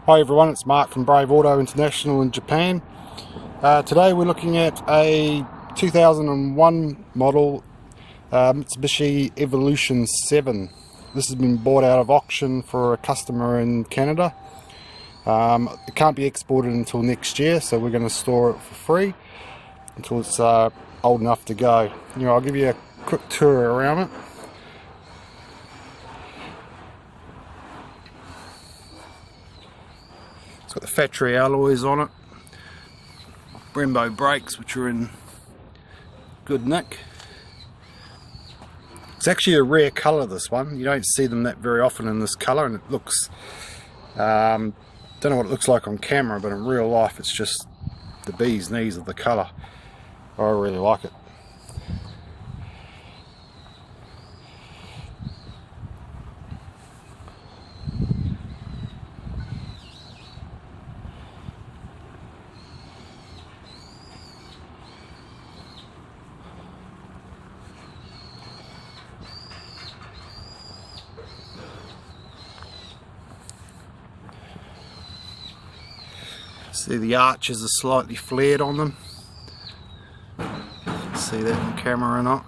Hi everyone, it's Mark from Brave Auto International in Japan. Today we're looking at a 2001 model Mitsubishi Evolution 7. This has been bought out of auction for a customer in Canada. It can't be exported until next year, so we're going to store it for free until it's old enough to go. I'll give you a quick tour around it. It's got the factory alloys on it, Brembo brakes which are in good nick. It's actually a rare colour, this one. You don't see them that very often in this colour, and it looks, don't know what it looks like on camera, but in real life it's just the bee's knees of the colour. I really like it. See, the arches are slightly flared on them. See that on camera or not?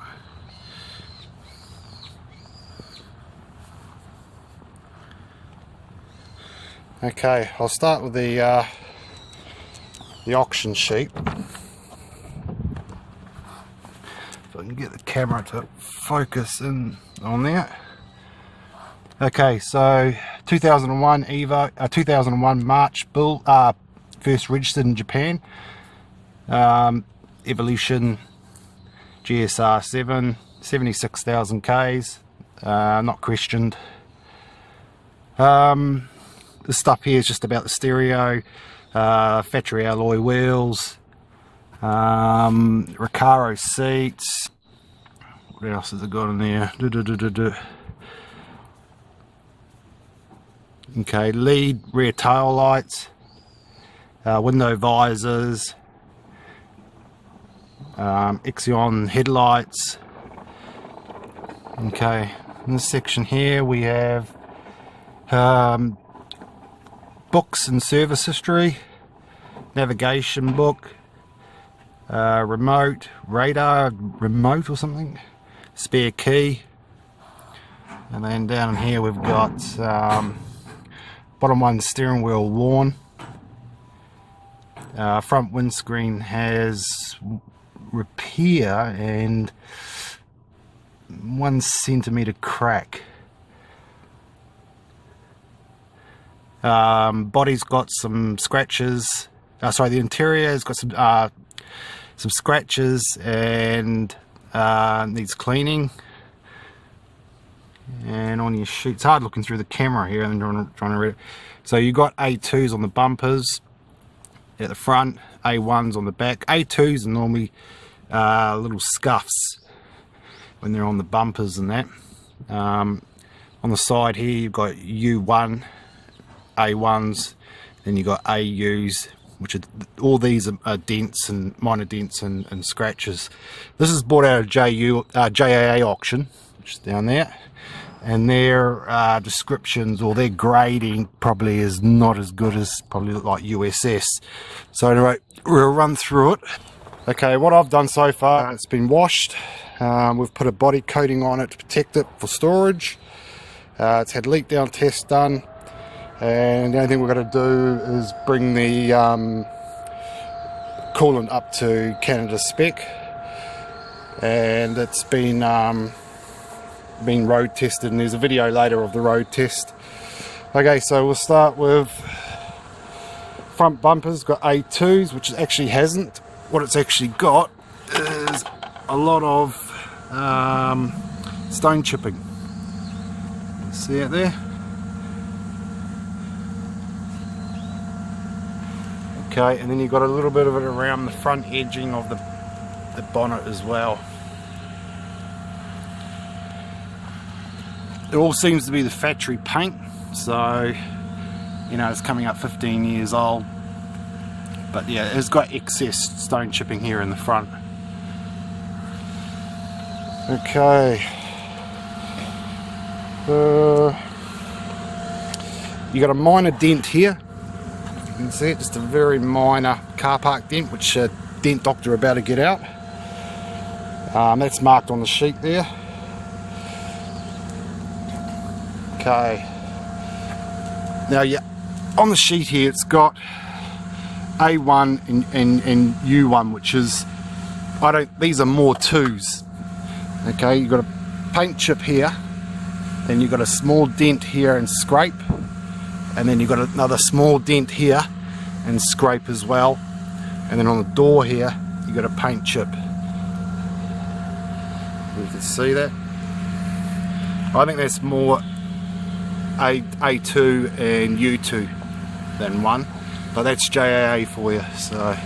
Okay, I'll start with the auction sheet. If I can get the camera to focus in on that. Okay, so 2001 Evo, 2001 March build. First registered in Japan. Evolution GSR 7, 76,000 Ks, not questioned. The stuff here is just about the stereo, factory alloy wheels, Recaro seats. What else has it got in there? Okay, lead rear tail lights. Window visors, Ixion headlights. Okay, in this section here we have books and service history, navigation book, remote, radar remote or something, spare key, and then down here we've got bottom one steering wheel worn. Front windscreen has repair and 1 centimeter crack. Body's got some scratches. Sorry, the interior has got some scratches and needs cleaning. And on your sheet, it's hard looking through the camera here and trying to read it. So you got A2s on the bumpers at the front, A1s on the back. A2s are normally little scuffs when they're on the bumpers and that. On the side here you've got U1, A1s, then you've got AUs, which are, all these are dents and minor dents and scratches. This is bought out of JAA auction, which is down there. And their descriptions or their grading probably is not as good as probably like USS. So anyway, we'll run through it. Okay, what I've done so far, it's been washed. We've put a body coating on it to protect it for storage. It's had leak down tests done, and the only thing we're going to do is bring the coolant up to Canada spec, and it's been road tested, and there's a video later of the road test. Okay, so we'll start with front bumpers. Got A2s, which it actually hasn't. What it's actually got is a lot of stone chipping. See it there? Okay, and then you've got a little bit of it around the front edging of the bonnet as well. It all seems to be the factory paint, so it's coming up 15 years old. But yeah, it's got excess stone chipping here in the front. Okay. You got a minor dent here You can see it, just a very minor car park dent, which dent doctor about to get out. That's marked on the sheet there. Okay. Now, yeah, on the sheet here, it's got A1 and U1, which is, these are more 2s. Okay, you've got a paint chip here, then you've got a small dent here and scrape, and then you've got another small dent here and scrape as well, and then on the door here, you've got a paint chip. You can see that. I think that's more A2 and U2 than 1, but that's GAA for you. So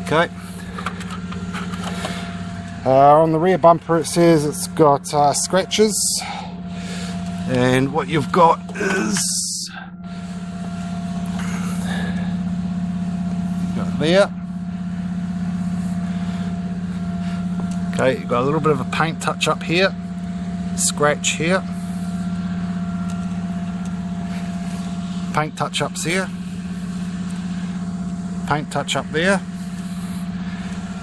okay. On the rear bumper it says it's got scratches, and what you've got is there. Okay, you've got a little bit of a paint touch up here, scratch here, paint touch ups here, paint touch up there.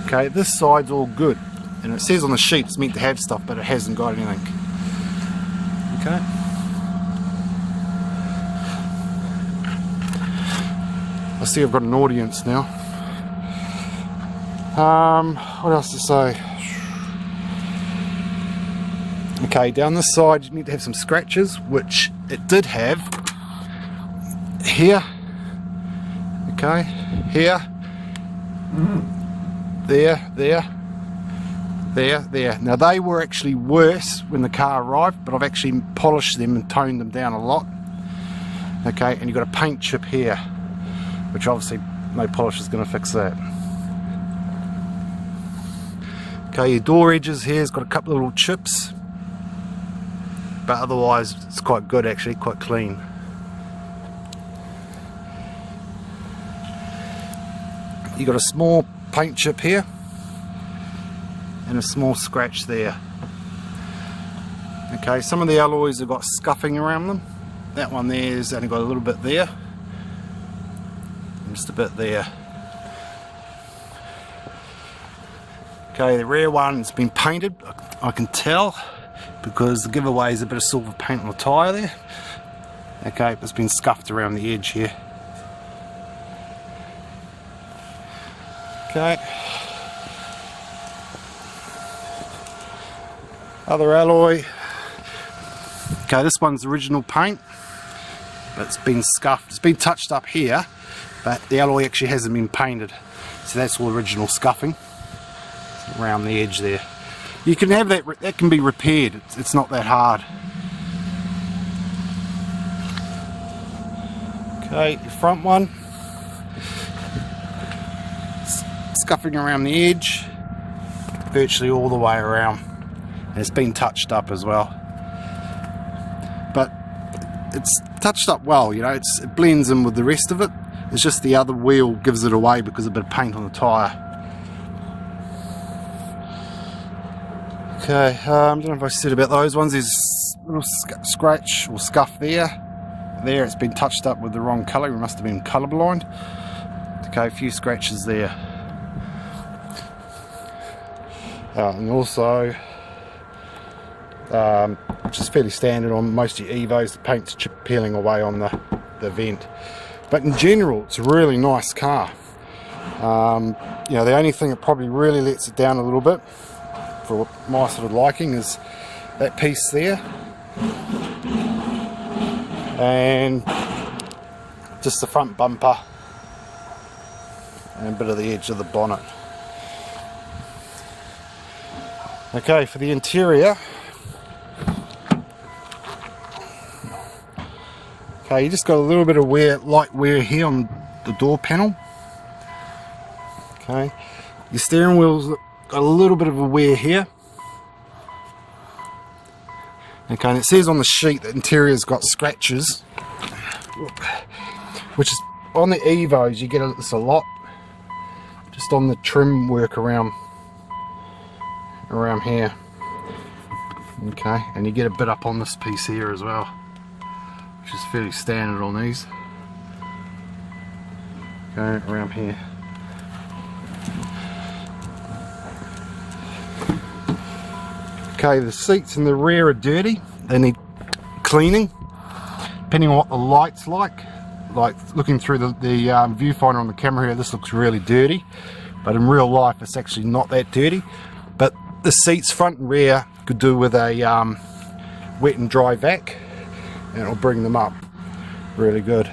Okay, this side's all good, and it says on the sheet it's meant to have stuff, but it hasn't got anything. Okay. I see I've got an audience now. What else to say? Okay, down this side you need to have some scratches, which it did have here. Okay, here, there. Now they were actually worse when the car arrived, but I've actually polished them and toned them down a lot. Okay, and you've got a paint chip here, which obviously no polish is going to fix that. Okay, your door edges here has got a couple of little chips, but otherwise it's quite good, actually, quite clean. You got a small paint chip here and a small scratch there. Okay, some of the alloys have got scuffing around them. That one there's only got a little bit there, and just a bit there. Okay, the rear one's been painted, I can tell, because the giveaway is a bit of silver paint on the tyre there. Okay, it's been scuffed around the edge here. Okay. Other alloy. Okay, this one's original paint, but it's been scuffed. It's been touched up here, but the alloy actually hasn't been painted. So that's all original scuffing around the edge there. You can have that, that can be repaired. It's not that hard. Okay, your front one. Scuffing around the edge, virtually all the way around. And it's been touched up as well. But it's touched up well, you know, it blends in with the rest of it. It's just the other wheel gives it away because of a bit of paint on the tyre. Okay, I don't know if I said about those ones. There's a little scratch or scuff there. There, it's been touched up with the wrong colour. We must have been colourblind. Okay, a few scratches there. And also, which is fairly standard on most of your Evos, the paint's peeling away on the vent. But in general, it's a really nice car. You know, the only thing that probably really lets it down a little bit, for my sort of liking, is that piece there, and just the front bumper and a bit of the edge of the bonnet. Okay, for the interior, okay, you just got a little bit of light wear here on the door panel. Okay, your steering wheel's got a little bit of a wear here. Okay, and it says on the sheet that interior's got scratches, which is on the Evos you get this a lot, just on the trim work around here. Okay, and you get a bit up on this piece here as well, which is fairly standard on these. Go around here. Okay, the seats in the rear are dirty. They need cleaning. Depending on what the light's like looking through the viewfinder on the camera here, this looks really dirty. But in real life, it's actually not that dirty. But the seats front and rear could do with a wet and dry vac, and it'll bring them up really good.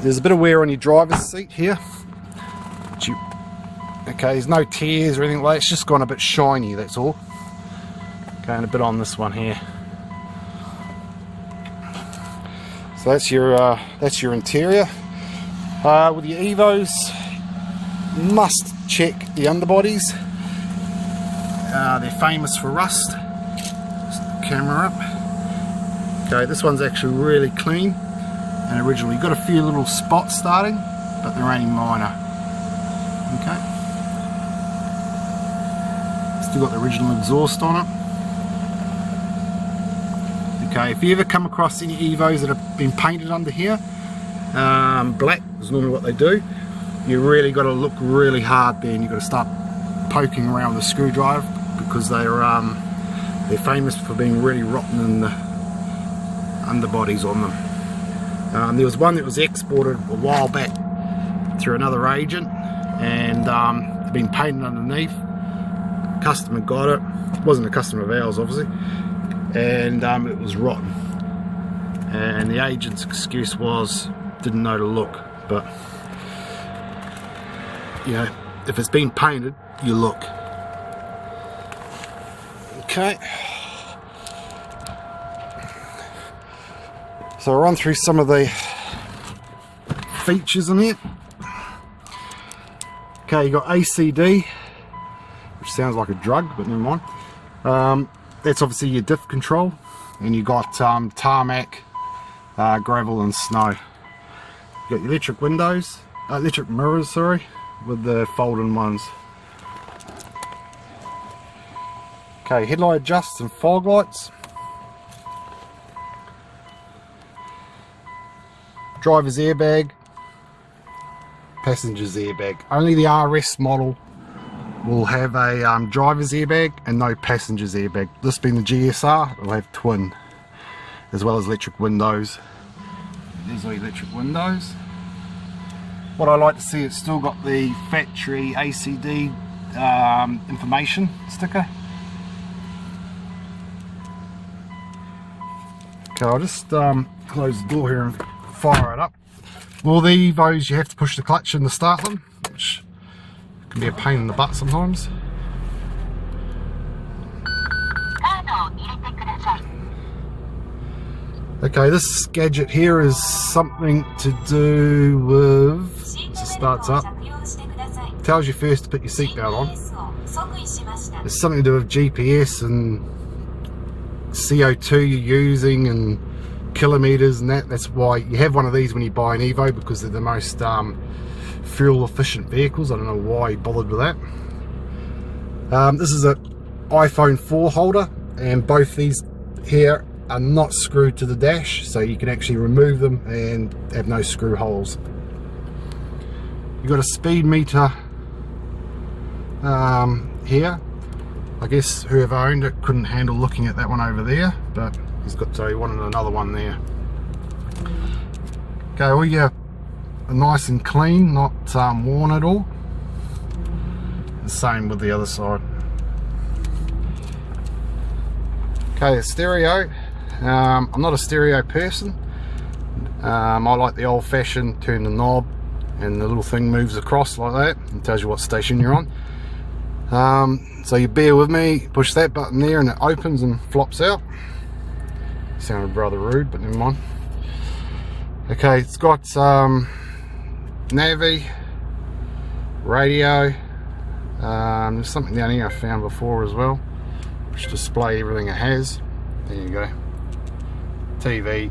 There's a bit of wear on your driver's seat here. Okay, there's no tears or anything like that. It's just gone a bit shiny, that's all. Okay, and a bit on this one here. So that's your interior. With your Evos, must check the underbodies. They're famous for rust. Just the camera up. Okay, this one's actually really clean and original. You've got a few little spots starting, but they're only minor. Okay. Still got the original exhaust on it. Okay, if you ever come across any Evos that have been painted under here, black is normally what they do, you really got to look really hard there, and you've got to start poking around with a screwdriver, because they're famous for being really rotten in the underbodies on them. There was one that was exported a while back through another agent, and it's been painted underneath. Customer got it. It wasn't a customer of ours, obviously, and it was rotten. And the agent's excuse was didn't know to look. But you know, if it's been painted, you look. Okay. So I'll run through some of the features in it. Okay, you got ACD, which sounds like a drug, but never mind. That's obviously your diff control, and you got tarmac, gravel and snow. You got your electric windows, electric mirrors, sorry, with the fold-in ones. Okay, headlight adjusts and fog lights. Driver's airbag, passenger's airbag. Only the RS model will have a driver's airbag and no passenger's airbag. This being the GSR, it'll have twin, as well as electric windows. These are electric windows. What I like to see, it's still got the factory ACD information sticker. Okay, I'll just close the door here and fire it up. Well, the Evos, you have to push the clutch in to start them, which can be a pain in the butt sometimes. Okay, this gadget here is something to do with, once it starts up, it tells you first to put your seatbelt on. It's something to do with GPS and CO2 you're using and kilometers and that. That's why you have one of these when you buy an Evo, because they're the most fuel efficient vehicles. I don't know why he bothered with that. This is an iPhone 4 holder, and both these here are not screwed to the dash, so you can actually remove them and have no screw holes. You've got a speed meter here. I guess whoever owned it couldn't handle looking at that one over there, but he's got, so he wanted another one there. Okay, all your are nice and clean, not worn at all. The same with the other side. Okay, the stereo. I'm not a stereo person. I like the old-fashioned turn the knob and the little thing moves across like that and tells you what station you're on. So you bear with me, push that button there and it opens and flops out. Sounded rather rude, but never mind. Okay, it's got Navi, radio, there's something down here I found before as well, which display everything it has. There you go. TV,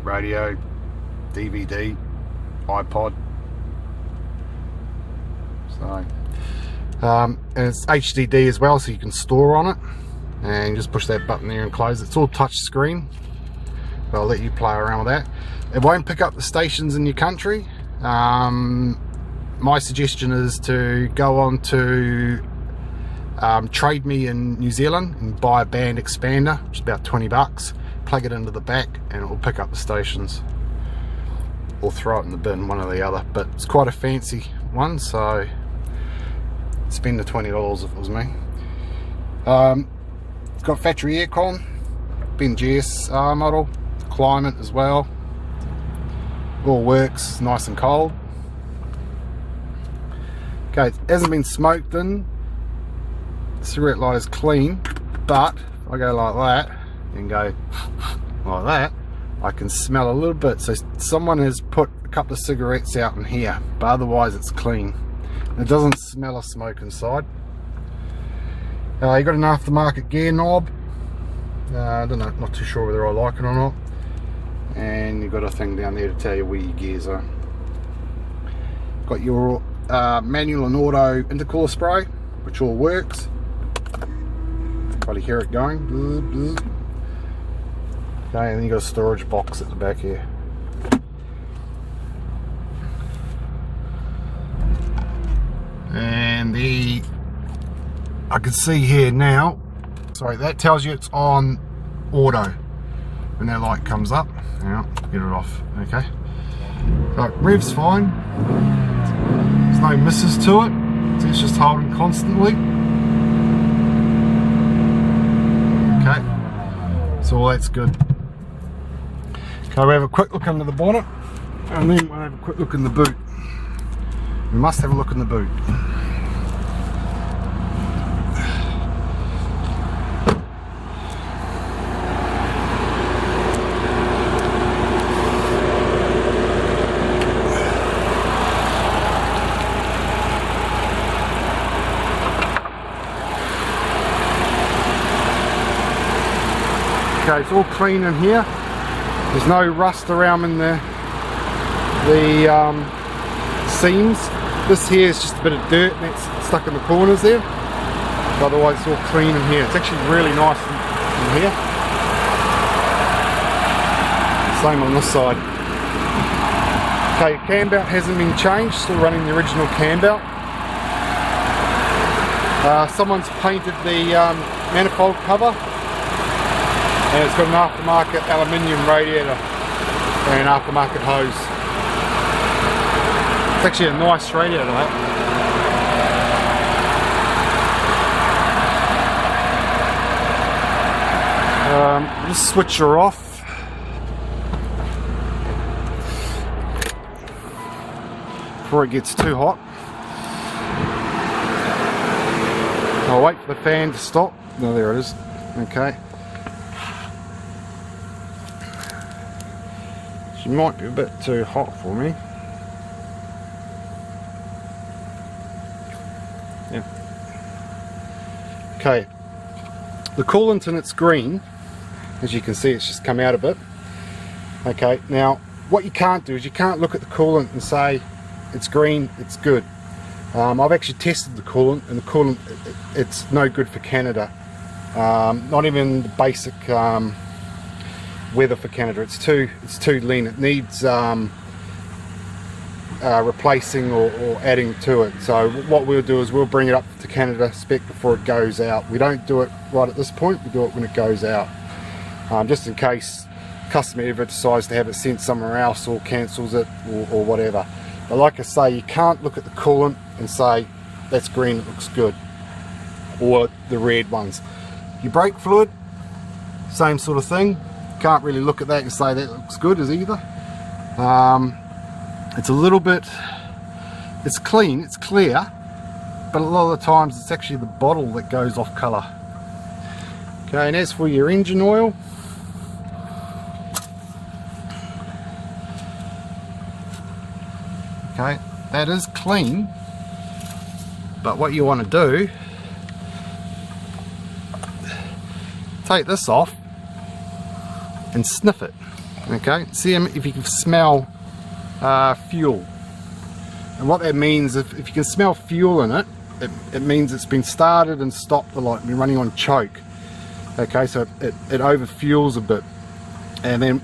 radio, DVD, iPod. So, and it's HDD as well, so you can store on it. And you just push that button there and close it. It's all touch screen, but I'll let you play around with that. It won't pick up the stations in your country. My suggestion is to go on to Trade Me in New Zealand and buy a band expander, which is about 20 bucks, plug it into the back and it will pick up the stations, or throw it in the bin, one or the other. But it's quite a fancy one, so spend the $20 if it was me. It's got factory aircon, been GSR model, climate as well, all works, nice and cold. Okay, it hasn't been smoked in, the cigarette lighter is clean, but if I go like that and go like that, I can smell a little bit. So someone has put a couple of cigarettes out in here, but otherwise it's clean. It doesn't smell of smoke inside. You got an aftermarket gear knob. I don't know, not too sure whether I like it or not. And you've got a thing down there to tell you where your gears are. Got your manual and auto intercooler spray, which all works. Probably hear it going. Okay, and then you've got a storage box at the back here. And I can see here now, sorry, that tells you it's on auto when that light comes up. Now, get it off, okay. So, rev's fine. There's no misses to it, so it's just holding constantly. Okay, so all that's good. Okay, we have a quick look under the bonnet, and then we'll have a quick look in the boot. We must have a look in the boot. Okay, it's all clean in here. There's no rust around in the seams. This here is just a bit of dirt and it's stuck in the corners there. But otherwise it's all clean in here. It's actually really nice in here. Same on this side. Okay, cam belt hasn't been changed, still running the original cam belt. Someone's painted the manifold cover. And it's got an aftermarket aluminium radiator and an aftermarket hose. It's actually a nice radiator, that. Just switch her off. Before it gets too hot. I'll wait for the fan to stop. No, there it is. Okay. She might be a bit too hot for me. Yeah. Okay. The coolant in it's green. As you can see, it's just come out a bit. Okay, now what you can't do is you can't look at the coolant and say it's green, it's good. I've actually tested the coolant, and the coolant, it's no good for Canada. Not even the basic weather for Canada. It's too lean. It needs replacing or adding to it. So what we'll do is we'll bring it up to Canada spec before it goes out. We don't do it right at this point, we do it when it goes out, just in case customer ever decides to have it sent somewhere else or cancels it or whatever. But like I say, you can't look at the coolant and say that's green, it looks good, or the red ones. Your brake fluid, same sort of thing. Can't really look at that and say that looks good as either. It's a little bit, it's clean, it's clear, but a lot of the times it's actually the bottle that goes off colour. Okay, and as for your engine oil, okay, that is clean, but what you want to do, take this off and sniff it. Okay, see if you can smell fuel. And what that means, if you can smell fuel in it, it means it's been started and stopped, like been running on choke. Okay, so it over fuels a bit, and then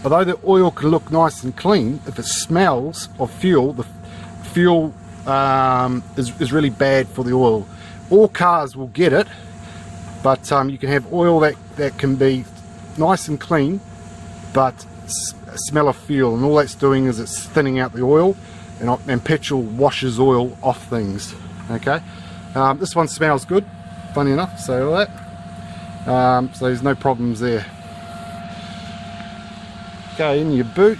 although the oil can look nice and clean, if it smells of fuel, the fuel is really bad for the oil. All cars will get it, but you can have oil that can be nice and clean, but smell of fuel, and all that's doing is it's thinning out the oil, and petrol washes oil off things. Okay, this one smells good, funny enough, so all that. So there's no problems there. Okay, in your boot.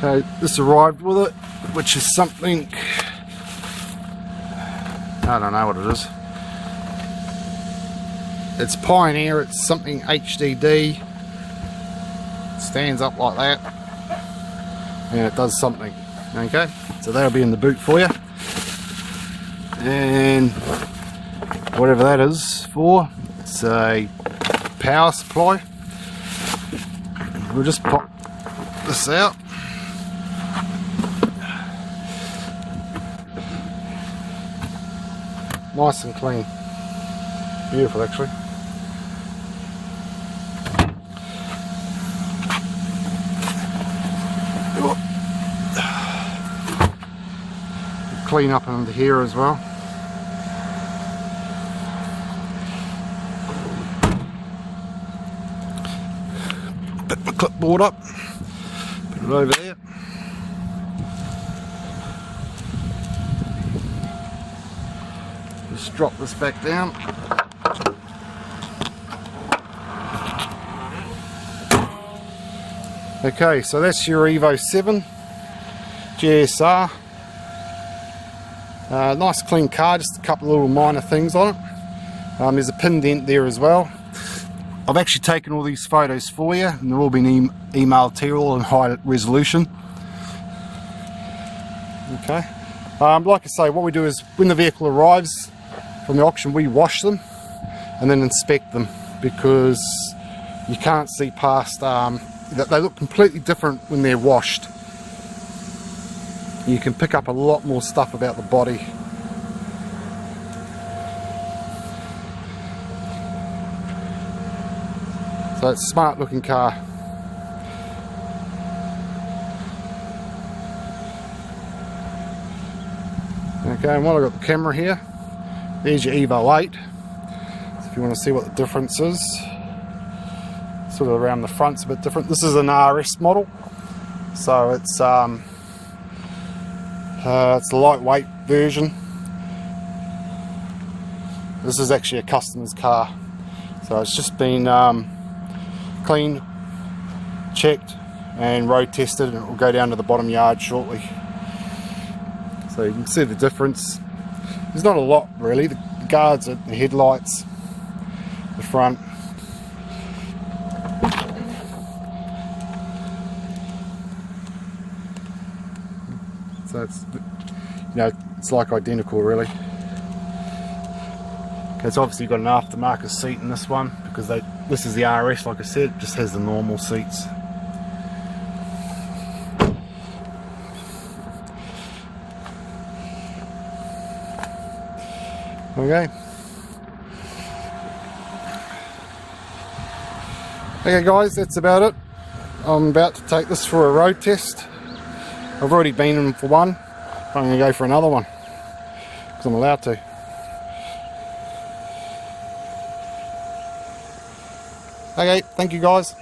Okay, this arrived with it, which is something, I don't know what it is. It's Pioneer, it's something HDD. It stands up like that, and it does something. Okay, so that'll be in the boot for you. And whatever that is for, it's a power supply. We'll just pop this out. Nice and clean. Beautiful, actually. Clean up under here as well. Put my clipboard up, put it over there. Just drop this back down. Okay, so that's your Evo 7 GSR. Nice clean car, just a couple of little minor things on it. There's a pin dent there as well. I've actually taken all these photos for you, and they've all been emailed to you, all in high resolution. Okay. Like I say, what we do is when the vehicle arrives from the auction, we wash them and then inspect them, because you can't see past, they look completely different when they're washed. You can pick up a lot more stuff about the body. So it's a smart looking car. Okay, and while I've got the camera here, there's your Evo 8. So if you want to see what the difference is, sort of around the front's a bit different. This is an RS model, so it's a lightweight version. This is actually a customer's car, so it's just been cleaned, checked and road tested, and it will go down to the bottom yard shortly. So you can see the difference. There's not a lot really. The guards are the headlights, the front. So it's, it's like identical really. It's obviously got an aftermarket seat in this one, because this is the RS, like I said, it just has the normal seats. Okay. Okay guys, that's about it. I'm about to take this for a road test. I've already been in for one. I'm going to go for another one, because I'm allowed to. Okay, thank you guys.